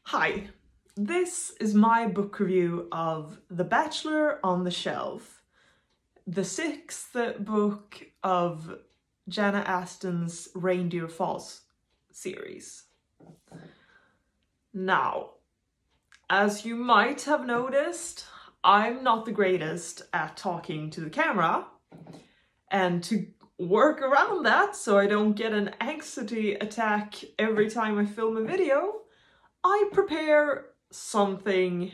Hi, this is my book review of The Bachelor on the Shelf, the sixth book of Jana Aston's Reindeer Falls series. Now, as you might have noticed, I'm not the greatest at talking to the camera, and to work around that so I don't get an anxiety attack every time I film a video, I prepare something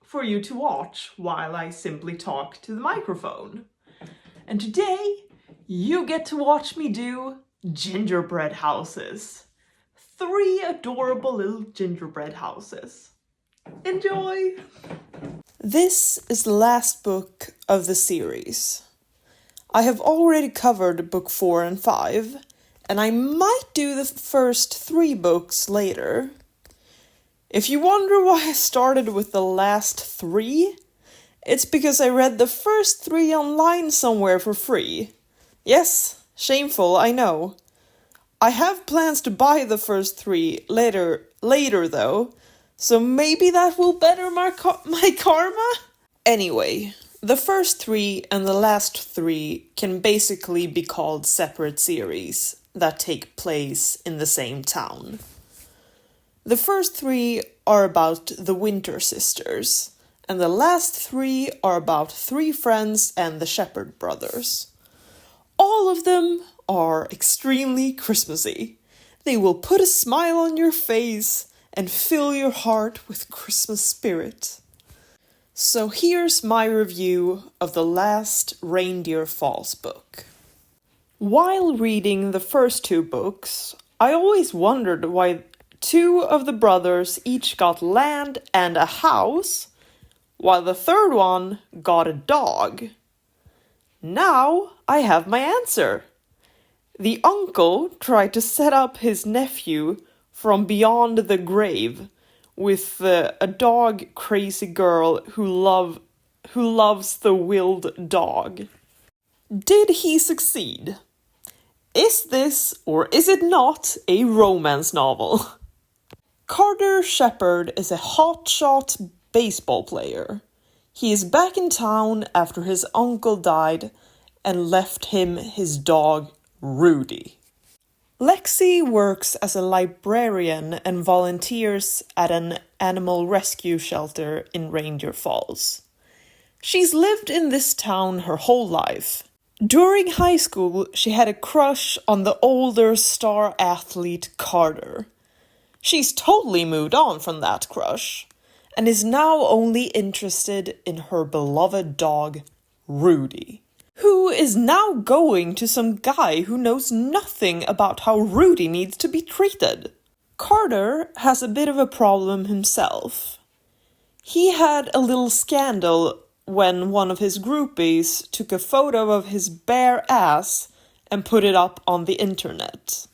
for you to watch while I simply talk to the microphone. And today, you get to watch me do gingerbread houses. 3 adorable little gingerbread houses. Enjoy! This is the last book of the series. I have already covered book 4 and 5, and I might do the first 3 books later. If you wonder why I started with the last 3, it's because I read the first 3 online somewhere for free. Yes, shameful, I know. I have plans to buy the first 3 later though, so maybe that will better my karma? Anyway, the first 3 and the last 3 can basically be called separate series that take place in the same town. The first 3 are about the Winter Sisters, and the last 3 are about 3 friends and the Shepherd brothers. All of them are extremely Christmassy. They will put a smile on your face and fill your heart with Christmas spirit. So here's my review of the last Reindeer Falls book. While reading the first 2 books, I always wondered why 2 of the brothers each got land and a house, while the third one got a dog. Now I have my answer. The uncle tried to set up his nephew from beyond the grave with a dog-crazy girl who loves the willed dog. Did he succeed? Is this, or is it not, a romance novel? Carter Shepherd is a hotshot baseball player. He is back in town after his uncle died and left him his dog, Rudy. Lexi works as a librarian and volunteers at an animal rescue shelter in Reindeer Falls. She's lived in this town her whole life. During high school, she had a crush on the older star athlete Carter. She's totally moved on from that crush, and is now only interested in her beloved dog, Rudy, who is now going to some guy who knows nothing about how Rudy needs to be treated. Carter has a bit of a problem himself. He had a little scandal when one of his groupies took a photo of his bare ass and put it up on the internet.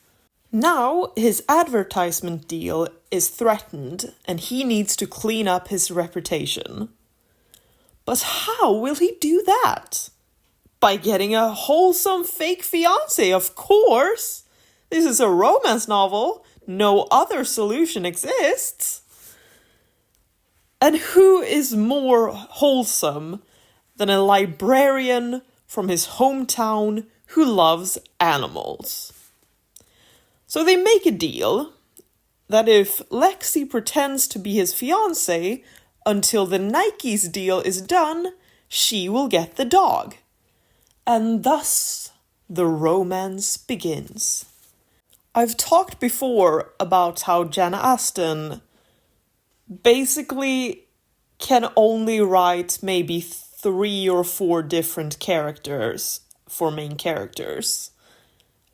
Now his advertisement deal is threatened and he needs to clean up his reputation. But how will he do that? By getting a wholesome fake fiancé, of course! This is a romance novel. No other solution exists. And who is more wholesome than a librarian from his hometown who loves animals? So they make a deal that if Lexi pretends to be his fiancé until the Nike's deal is done, she will get the dog. And thus the romance begins. I've talked before about how Jana Aston basically can only write maybe 3 or 4 different characters for main characters.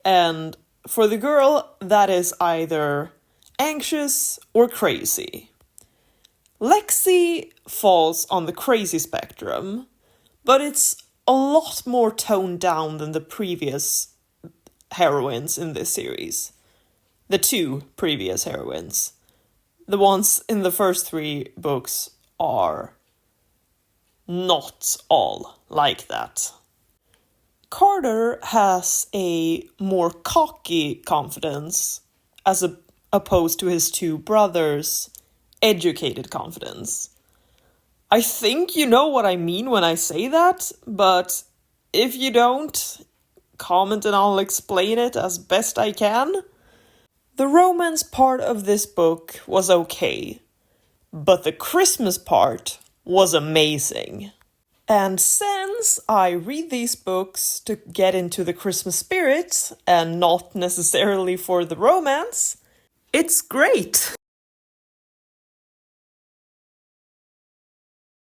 And for the girl, that is either anxious or crazy. Lexi falls on the crazy spectrum, but it's a lot more toned down than the previous heroines in this series. The 2 previous heroines. The ones in the first 3 books are not all like that. Carter has a more cocky confidence as opposed to his two brothers' educated confidence. I think you know what I mean when I say that, but if you don't, comment and I'll explain it as best I can. The romance part of this book was okay, but the Christmas part was amazing. And since I read these books to get into the Christmas spirit and not necessarily for the romance, it's great.